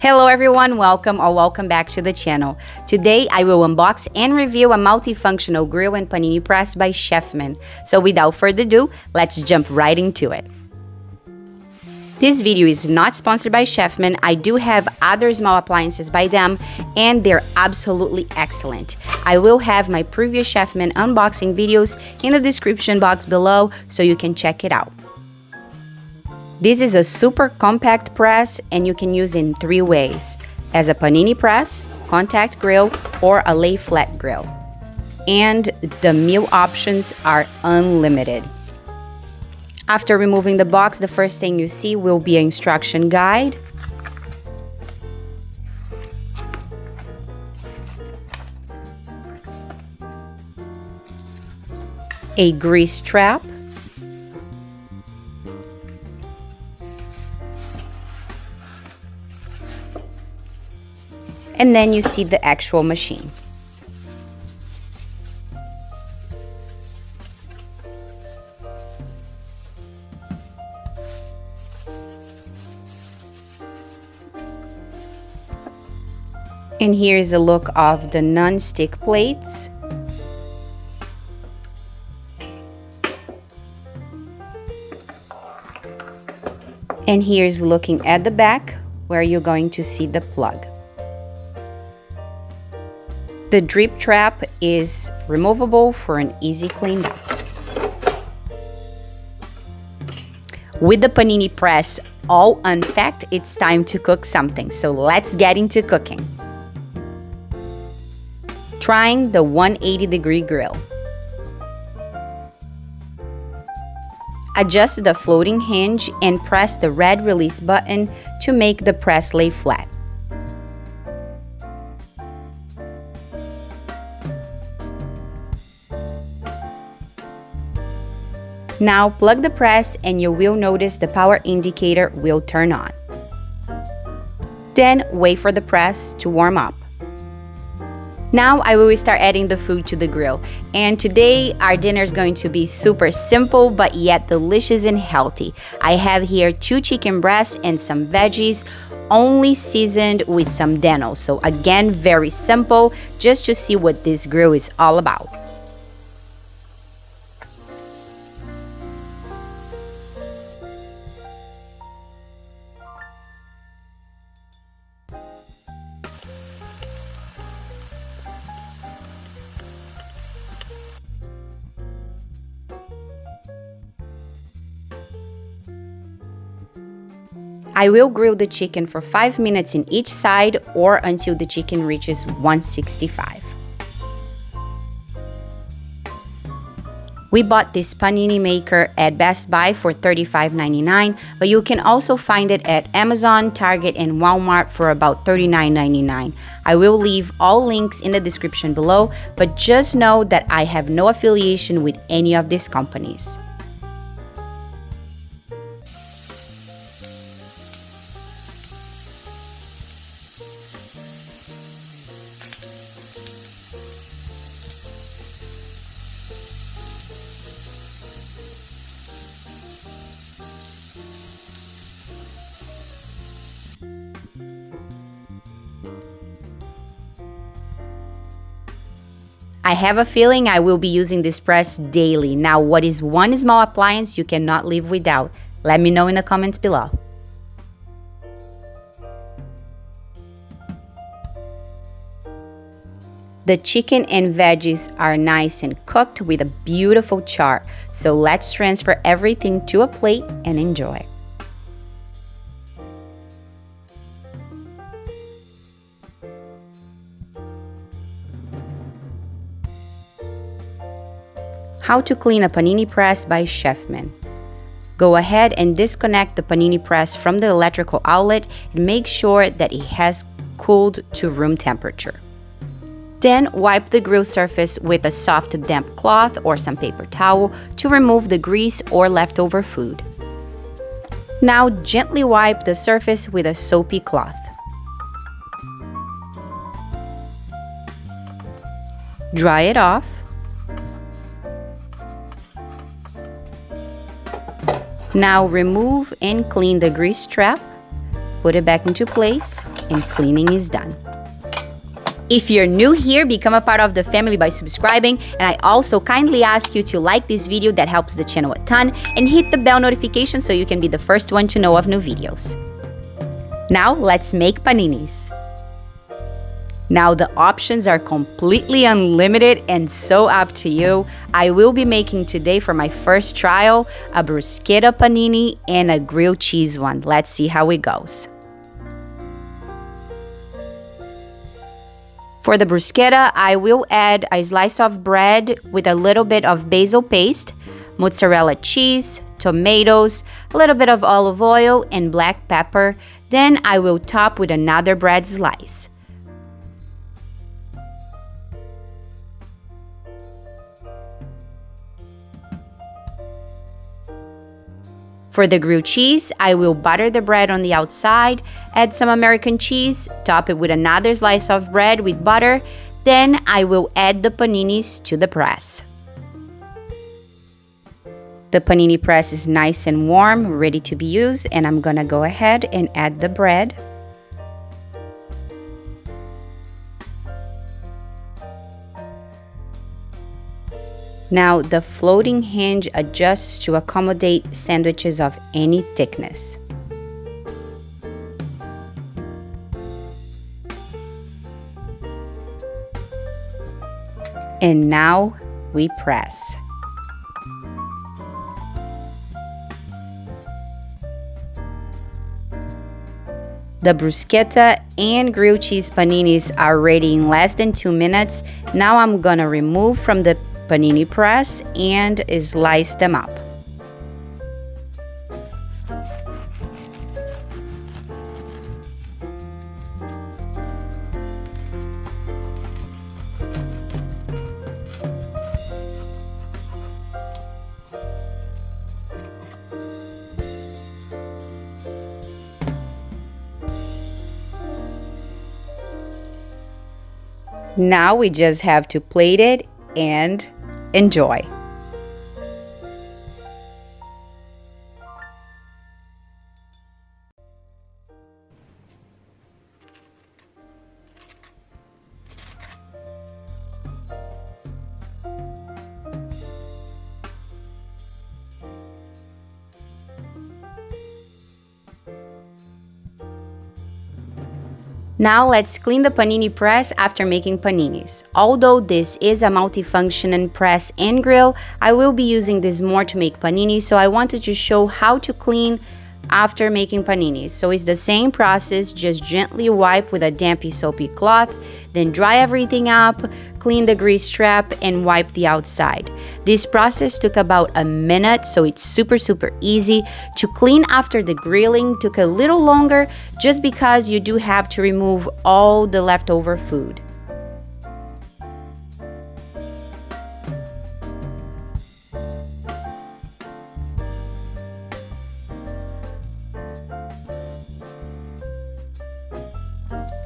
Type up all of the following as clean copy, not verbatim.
Hello everyone, welcome back to the channel. Today I will unbox and review a multifunctional grill and panini press by Chefman. So without further ado, let's jump right into it. This video is not sponsored by Chefman. I do have other small appliances by them and they're absolutely excellent. I will have my previous Chefman unboxing videos in the description box below so you can check it out. This is a super compact press and you can use it in 3 ways: as a panini press, contact grill, or a lay flat grill. And the meal options are unlimited. After removing the box, the first thing you see will be an instruction guide, a grease trap, and then you see the actual machine. And here's a look of the non-stick plates. And here's looking at the back where you're going to see the plug. The drip trap is removable for an easy cleanup. With the panini press all unpacked, it's time to cook something. So let's get into cooking. Trying the 180-degree grill. Adjust the floating hinge and press the red release button to make the press lay flat. Now plug the press and you will notice the power indicator will turn on. Then wait for the press to warm up. Now I will start adding the food to the grill. And today our dinner is going to be super simple but yet delicious and healthy. I have here 2 chicken breasts and some veggies, only seasoned with some dental. So again, very simple, just to see what this grill is all about. I will grill the chicken for 5 minutes in each side or until the chicken reaches 165. We bought this panini maker at Bestbuy for $35.99, but you can also find it at Amazon, Target, and Walmart for about $39.99. I will leave all links in the description below, but just know that I have no affiliation with any of these companies. I have a feeling I will be using this press daily. Now, what is one small appliance you cannot live without? Let me know in the comments below. The chicken and veggies are nice and cooked with a beautiful char. So let's transfer everything to a plate and enjoy. How to clean a panini press by Chefman. Go ahead and disconnect the panini press from the electrical outlet and make sure that it has cooled to room temperature. Then wipe the grill surface with a soft damp cloth or some paper towel to remove the grease or leftover food. Now gently wipe the surface with a soapy cloth. Dry it off. Now remove and clean the grease trap, put it back into place, and cleaning is done. If you're new here, become a part of the family by subscribing, and I also kindly ask you to like this video, that helps the channel a ton, and hit the bell notification so you can be the first one to know of new videos. Now let's make paninis. Now the options are completely unlimited and so up to you. I will be making today for my first trial a bruschetta panini and a grilled cheese one. Let's see how it goes. For the bruschetta, I will add a slice of bread with a little bit of basil paste, mozzarella cheese, tomatoes, a little bit of olive oil, and black pepper. Then I will top with another bread slice. For the grilled cheese, I will butter the bread on the outside, add some American cheese, top it with another slice of bread with butter, then I will add the paninis to the press. The panini press is nice and warm, ready to be used, and I'm gonna go ahead and add the bread. Now the floating hinge adjusts to accommodate sandwiches of any thickness. And now we press. The bruschetta and grilled cheese paninis are ready in less than 2 minutes. Now I'm gonna remove from the panini press and slice them up. Now we just have to plate it and enjoy. Now let's clean the panini press after making paninis. Although this is a multifunction press and grill, I will be using this more to make paninis, so I wanted to show how to clean after making paninis. So it's the same process, just gently wipe with a dampy soapy cloth, then dry everything up, clean the grease trap, and wipe the outside. This process took about a minute, so it's super easy. To clean after the grilling took a little longer just because you do have to remove all the leftover food.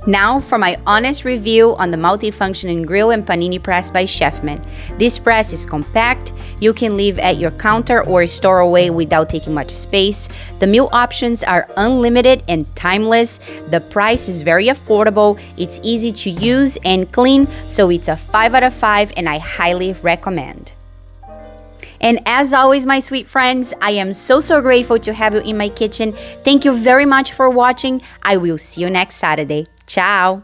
Now for my honest review on the multifunctioning grill and panini press by Chefman. This press is compact, you can leave at your counter or store away without taking much space. The meal options are unlimited and timeless. The price is very affordable, it's easy to use and clean, so it's a 5 out of 5 and I highly recommend. And as always, my sweet friends, I am so grateful to have you in my kitchen. Thank you very much for watching. I will see you next Saturday. Ciao!